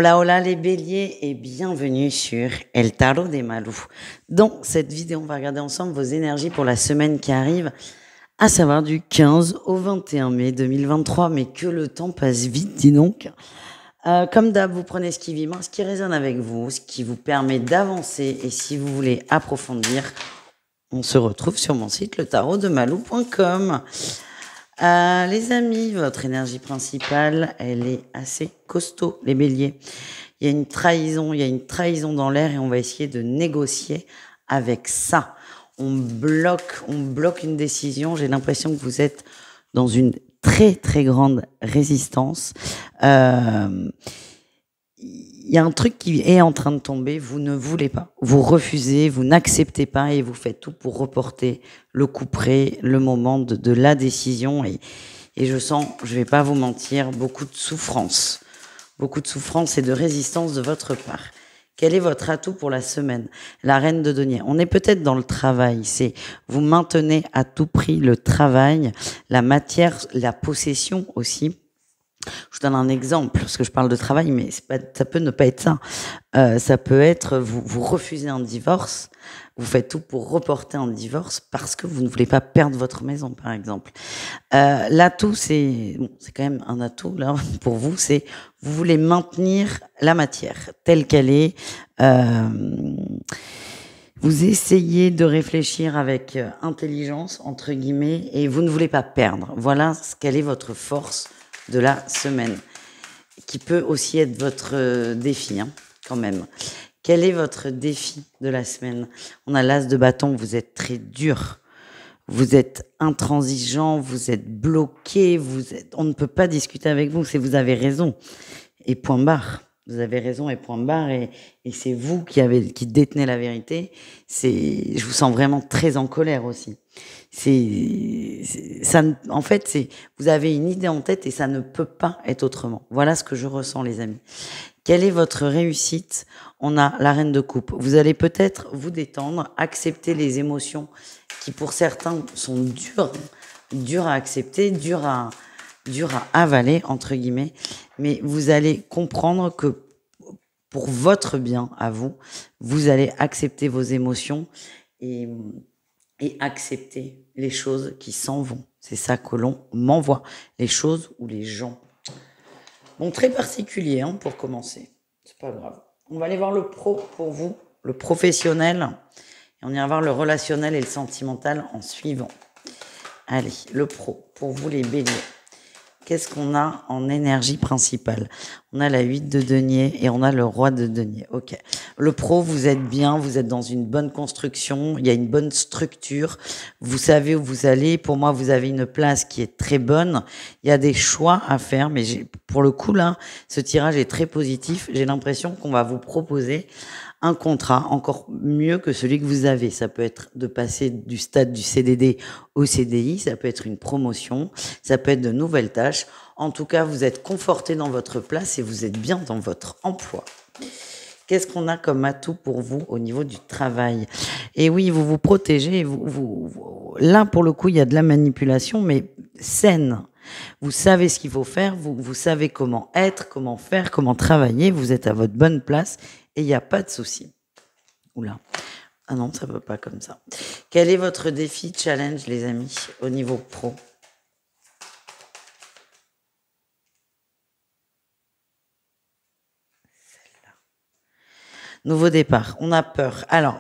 Hola hola les béliers et bienvenue sur El Tarot des Malous. Dans cette vidéo, on va regarder ensemble vos énergies pour la semaine qui arrive, à savoir du 15 au 21 mai 2023. Mais que le temps passe vite, dis donc. Comme d'hab, vous prenez ce qui vibre, ce qui résonne avec vous, ce qui vous permet d'avancer. Et si vous voulez approfondir, on se retrouve sur mon site letarotdemalou.com. Les amis, votre énergie principale, elle est assez costaud, les béliers. Il y a une trahison dans l'air et on va essayer de négocier avec ça. On bloque une décision. J'ai l'impression que vous êtes dans une très très grande résistance. Il y a un truc qui est en train de tomber, vous ne voulez pas, vous refusez, vous n'acceptez pas et vous faites tout pour reporter le coup près, le moment de la décision et je sens, je vais pas vous mentir, beaucoup de souffrance et de résistance de votre part. Quel est votre atout pour la semaine? La reine de denier. On est peut-être dans le travail, c'est vous maintenez à tout prix le travail, la matière, la possession aussi. Je vous donne un exemple, parce que je parle de travail, mais c'est pas, ça peut ne pas être ça. Ça peut être, vous refusez un divorce, vous faites tout pour reporter un divorce parce que vous ne voulez pas perdre votre maison, par exemple. L'atout, c'est quand même un atout là pour vous, c'est vous voulez maintenir la matière telle qu'elle est. Vous essayez de réfléchir avec intelligence, entre guillemets, et vous ne voulez pas perdre. Voilà quelle est votre force de la semaine, qui peut aussi être votre défi, quand même. Quel est votre défi de la semaine? On a l'as de bâton, vous êtes très dur, vous êtes intransigeant, vous êtes bloqué, on ne peut pas discuter avec vous, c'est vous avez raison, et point barre. Vous avez raison et point barre, et c'est vous qui détenez la vérité. Je vous sens vraiment très en colère aussi. En fait, vous avez une idée en tête et ça ne peut pas être autrement. Voilà ce que je ressens, les amis. Quelle est votre réussite? On a la reine de coupe. Vous allez peut-être vous détendre, accepter les émotions qui, pour certains, sont dures à accepter, dures à avaler, entre guillemets, mais vous allez comprendre que pour votre bien à vous, vous allez accepter vos émotions et accepter les choses qui s'en vont. C'est ça que l'on m'envoie, les choses ou les gens. Bon, très particulier pour commencer, c'est pas grave. On va aller voir le pro pour vous, le professionnel, et on ira voir le relationnel et le sentimental en suivant. Allez, le pro, pour vous les béliers. Qu'est-ce qu'on a en énergie principale? On a la 8 de denier et on a le roi de denier. Ok. Le pro, vous êtes bien, vous êtes dans une bonne construction, il y a une bonne structure, vous savez où vous allez. Pour moi, vous avez une place qui est très bonne. Il y a des choix à faire, mais pour le coup, là, ce tirage est très positif. J'ai l'impression qu'on va vous proposer un contrat encore mieux que celui que vous avez. Ça peut être de passer du stade du CDD au CDI, ça peut être une promotion, ça peut être de nouvelles tâches. En tout cas, vous êtes conforté dans votre place et vous êtes bien dans votre emploi. Qu'est-ce qu'on a comme atout pour vous au niveau du travail? Et oui, vous vous protégez. Là, pour le coup, il y a de la manipulation, mais saine. Vous savez ce qu'il faut faire, vous savez comment être, comment faire, comment travailler. Vous êtes à votre bonne place et il n'y a pas de souci. Oula. Ah non, ça ne va pas comme ça. Quel est votre défi, challenge, les amis, au niveau pro? Nouveau départ, on a peur. Alors,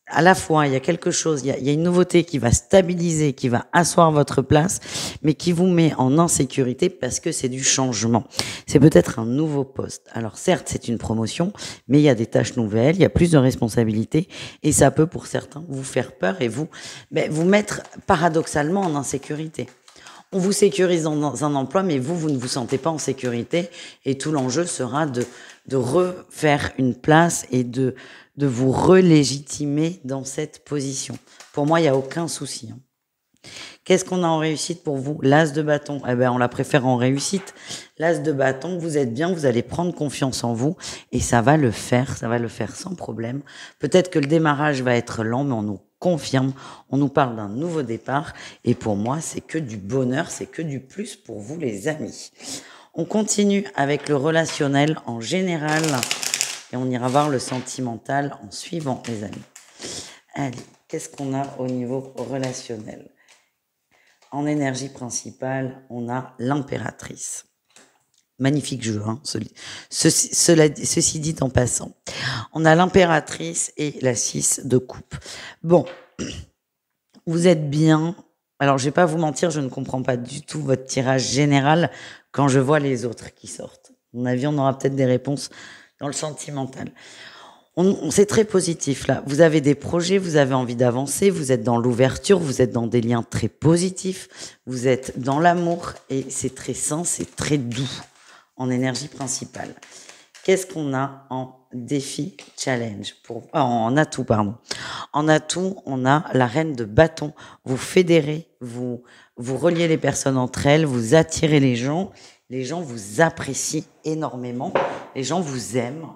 à la fois, il y a quelque chose, il y a une nouveauté qui va stabiliser, qui va asseoir votre place, mais qui vous met en insécurité parce que c'est du changement. C'est peut-être un nouveau poste. Alors certes, c'est une promotion, mais il y a des tâches nouvelles, il y a plus de responsabilités, et ça peut pour certains vous faire peur et vous mettre paradoxalement en insécurité. On vous sécurise dans un emploi, mais vous ne vous sentez pas en sécurité, et tout l'enjeu sera de refaire une place et de vous relégitimer dans cette position. Pour moi, il n'y a aucun souci. Qu'est-ce qu'on a en réussite pour vous? L'as de bâton, on la préfère en réussite. L'as de bâton, vous êtes bien, vous allez prendre confiance en vous et ça va le faire sans problème. Peut-être que le démarrage va être lent, mais on nous confirme, on nous parle d'un nouveau départ et pour moi, c'est que du bonheur, c'est que du plus pour vous les amis. On continue avec le relationnel en général et on ira voir le sentimental en suivant, les amis. Allez, qu'est-ce qu'on a au niveau relationnel? En énergie principale, on a l'impératrice. Magnifique jeu, hein, ceci dit en passant. On a l'impératrice et la 6 de coupe. Bon, vous êtes bien. Alors, je vais pas vous mentir, je ne comprends pas du tout votre tirage général quand je vois les autres qui sortent. À mon avis, on aura peut-être des réponses dans le sentimental. C'est très positif là. Vous avez des projets, vous avez envie d'avancer, vous êtes dans l'ouverture, vous êtes dans des liens très positifs, vous êtes dans l'amour et c'est très sain, c'est très doux en énergie principale. Qu'est-ce qu'on a en défi challenge en atout, pardon. En atout, on a la reine de bâton. Vous fédérez, vous reliez les personnes entre elles, vous attirez les gens vous apprécient énormément, les gens vous aiment.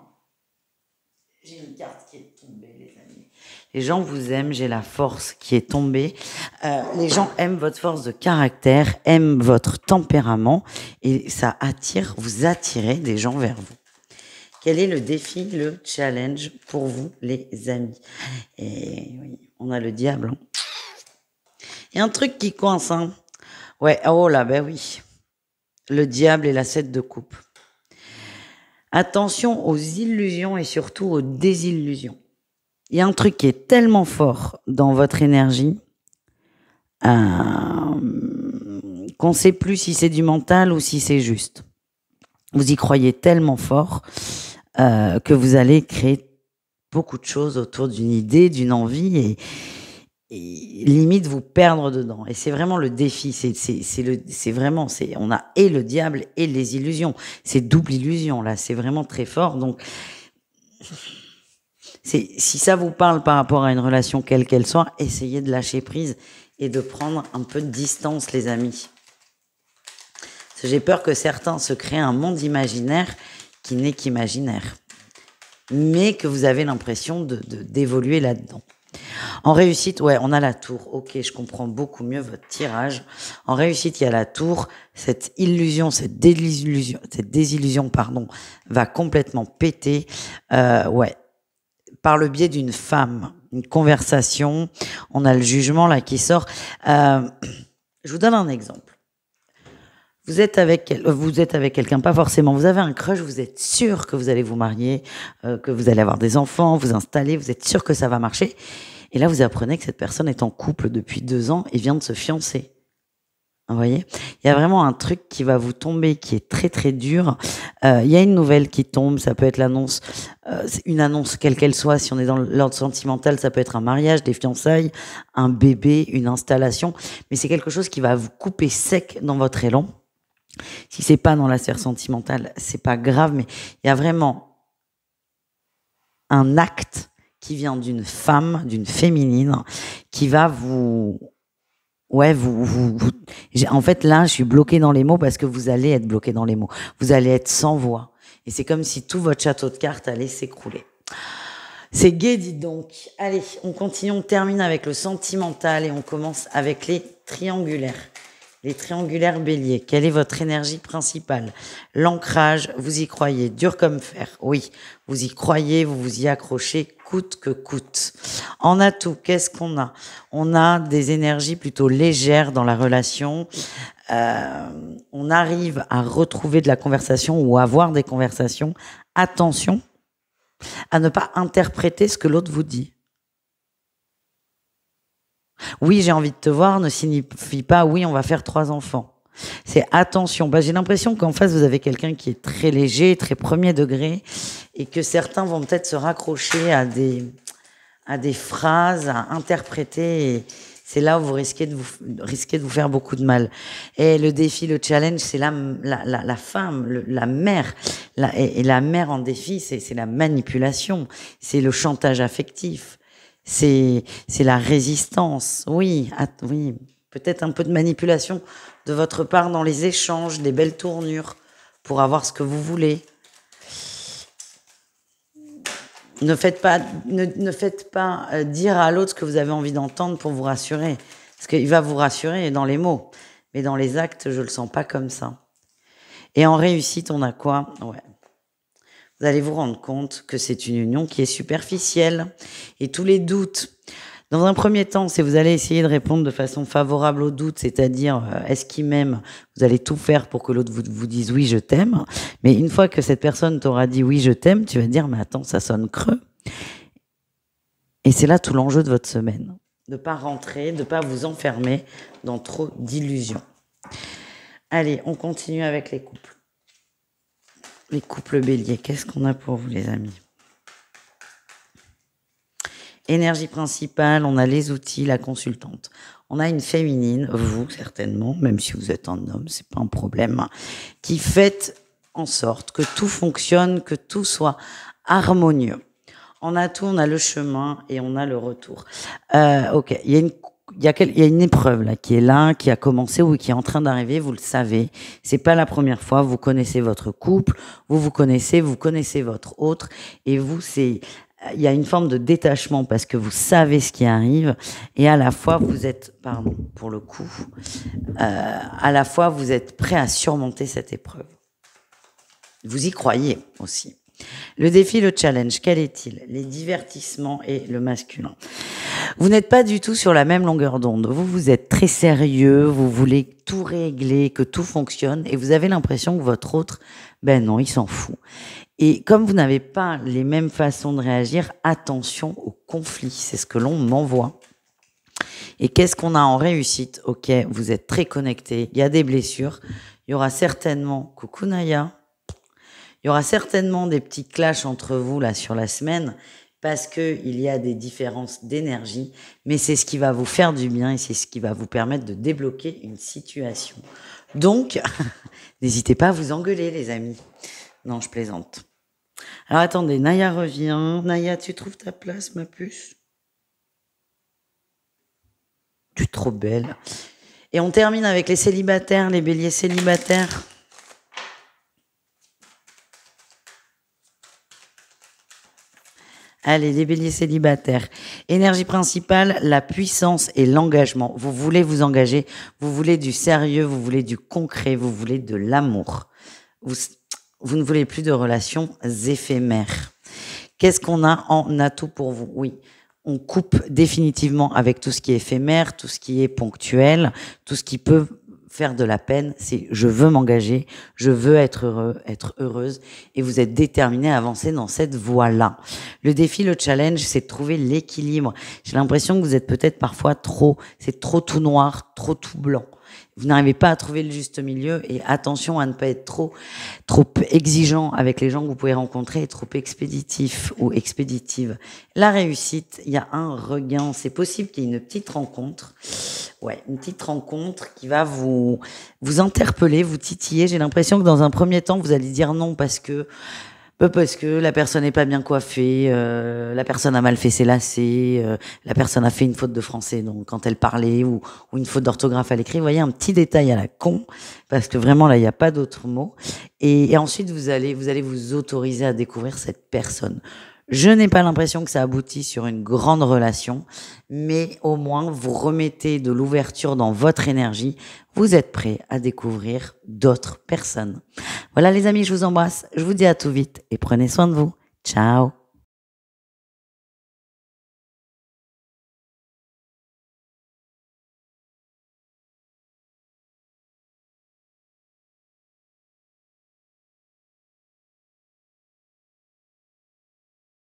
J'ai une carte qui est tombée, les amis. Les gens vous aiment, j'ai la force qui est tombée. Les gens aiment votre force de caractère, aiment votre tempérament et ça attire, vous attirez des gens vers vous. Quel est le défi, le challenge pour vous, les amis? Et oui, on a le diable. Hein. Il y a un truc qui coince. Hein. Ouais, oh là, ben oui. Le diable et la 7 de coupe. Attention aux illusions et surtout aux désillusions. Il y a un truc qui est tellement fort dans votre énergie qu'on ne sait plus si c'est du mental ou si c'est juste. Vous y croyez tellement fort que vous allez créer beaucoup de choses autour d'une idée, d'une envie et limite vous perdre dedans. Et c'est vraiment le défi. On a et le diable et les illusions. C'est double illusion là. C'est vraiment très fort. Donc, si ça vous parle par rapport à une relation quelle qu'elle soit, essayez de lâcher prise et de prendre un peu de distance, les amis. Parce que j'ai peur que certains se créent un monde imaginaire qui n'est qu'imaginaire, mais que vous avez l'impression d'évoluer là-dedans. En réussite, ouais, on a la tour. Ok, je comprends beaucoup mieux votre tirage. En réussite, il y a la tour. Cette illusion, cette désillusion, va complètement péter. Ouais, par le biais d'une femme, une conversation. On a le jugement là qui sort. Je vous donne un exemple. Vous êtes avec quelqu'un, pas forcément. Vous avez un crush, vous êtes sûr que vous allez vous marier, que vous allez avoir des enfants, vous installer, vous êtes sûr que ça va marcher. Et là, vous apprenez que cette personne est en couple depuis 2 ans et vient de se fiancer. Vous voyez ? Il y a vraiment un truc qui va vous tomber, qui est très très dur. Il y a une nouvelle qui tombe, ça peut être l'annonce, une annonce quelle qu'elle soit. Si on est dans l'ordre sentimental, ça peut être un mariage, des fiançailles, un bébé, une installation. Mais c'est quelque chose qui va vous couper sec dans votre élan. Si c'est pas dans la sphère sentimentale, c'est pas grave, mais il y a vraiment un acte qui vient d'une femme, d'une féminine, qui va en fait, là, je suis bloquée dans les mots parce que vous allez être bloqué dans les mots. Vous allez être sans voix. Et c'est comme si tout votre château de cartes allait s'écrouler. C'est gai, dites donc. Allez, on continue, on termine avec le sentimental et on commence avec les triangulaires. Les triangulaires béliers, quelle est votre énergie principale? L'ancrage, vous y croyez, dur comme fer. Oui, vous y croyez, vous vous y accrochez, coûte que coûte. En atout, qu'est-ce qu'on a? On a des énergies plutôt légères dans la relation. On arrive à retrouver de la conversation ou à avoir des conversations. Attention à ne pas interpréter ce que l'autre vous dit. Oui, j'ai envie de te voir ne signifie pas oui, on va faire 3 enfants. C'est attention. J'ai l'impression qu'en face, vous avez quelqu'un qui est très léger, très premier degré, et que certains vont peut-être se raccrocher à des phrases, à interpréter. Et c'est là où vous risquez de vous faire beaucoup de mal. Et le défi, le challenge, c'est la femme, la mère. Et la mère en défi, c'est la manipulation, c'est le chantage affectif. C'est la résistance. Oui, oui, peut-être un peu de manipulation de votre part dans les échanges, des belles tournures pour avoir ce que vous voulez. Ne faites pas dire à l'autre ce que vous avez envie d'entendre pour vous rassurer. Parce qu'il va vous rassurer dans les mots. Mais dans les actes, je le sens pas comme ça. Et en réussite, on a quoi? Ouais. Vous allez vous rendre compte que c'est une union qui est superficielle. Et tous les doutes, dans un premier temps, si vous allez essayer de répondre de façon favorable aux doutes, c'est-à-dire est-ce qu'il m'aime, vous allez tout faire pour que l'autre vous dise oui, je t'aime. Mais une fois que cette personne t'aura dit oui, je t'aime, tu vas dire mais attends, ça sonne creux. Et c'est là tout l'enjeu de votre semaine. De ne pas rentrer, de ne pas vous enfermer dans trop d'illusions. Allez, on continue avec les couples. Les couples béliers, qu'est-ce qu'on a pour vous les amis? Énergie principale, on a les outils, la consultante. On a une féminine, vous certainement, même si vous êtes un homme, c'est pas un problème, qui fait en sorte que tout fonctionne, que tout soit harmonieux. On a tout, on a le chemin et on a le retour. Ok, il y a une épreuve là qui est là, qui a commencé ou qui est en train d'arriver. Vous le savez, c'est pas la première fois. Vous connaissez votre couple, vous connaissez votre autre, et vous il y a une forme de détachement parce que vous savez ce qui arrive et à la fois vous êtes, pardon pour le coup, à la fois vous êtes prêt à surmonter cette épreuve. Vous y croyez aussi. Le défi, le challenge, quel est-il? Les divertissements et le masculin. Vous n'êtes pas du tout sur la même longueur d'onde. Vous êtes très sérieux, vous voulez tout régler, que tout fonctionne, et vous avez l'impression que votre autre, ben non, il s'en fout. Et comme vous n'avez pas les mêmes façons de réagir, attention au conflit, c'est ce que l'on m'envoie. Et qu'est-ce qu'on a en réussite? Ok, vous êtes très connectés, il y a des blessures, il y aura certainement, coucou Naya, il y aura certainement des petits clashs entre vous là sur la semaine parce que il y a des différences d'énergie, mais c'est ce qui va vous faire du bien et c'est ce qui va vous permettre de débloquer une situation. Donc, n'hésitez pas à vous engueuler les amis. Non, je plaisante. Alors attendez, Naya revient. Naya, tu trouves ta place, ma puce? Tu es trop belle. Et on termine avec les célibataires, les béliers célibataires. Allez, les béliers célibataires. Énergie principale, la puissance et l'engagement. Vous voulez vous engager, vous voulez du sérieux, vous voulez du concret, vous voulez de l'amour. Vous ne voulez plus de relations éphémères. Qu'est-ce qu'on a en atout pour vous? Oui, on coupe définitivement avec tout ce qui est éphémère, tout ce qui est ponctuel, tout ce qui peut faire de la peine. C'est je veux m'engager, je veux être heureux, être heureuse, et vous êtes déterminé à avancer dans cette voie-là. Le défi, le challenge, c'est de trouver l'équilibre. J'ai l'impression que vous êtes peut-être parfois c'est trop tout noir, trop tout blanc. Vous n'arrivez pas à trouver le juste milieu, et attention à ne pas être trop exigeant avec les gens que vous pouvez rencontrer et trop expéditif ou expéditive. La réussite, il y a un regain. C'est possible qu'il y ait une petite rencontre. Ouais, une petite rencontre qui va vous interpeller, vous titiller. J'ai l'impression que dans un premier temps, vous allez dire non parce que la personne n'est pas bien coiffée, la personne a mal fait ses lacets, la personne a fait une faute de français donc quand elle parlait ou une faute d'orthographe à l'écrit. Vous voyez, un petit détail à la con, parce que vraiment là il n'y a pas d'autre mot. Et ensuite vous allez vous autoriser à découvrir cette personne. Je n'ai pas l'impression que ça aboutit sur une grande relation, mais au moins vous remettez de l'ouverture dans votre énergie. Vous êtes prêts à découvrir d'autres personnes. Voilà les amis, je vous embrasse. Je vous dis à tout vite et prenez soin de vous. Ciao.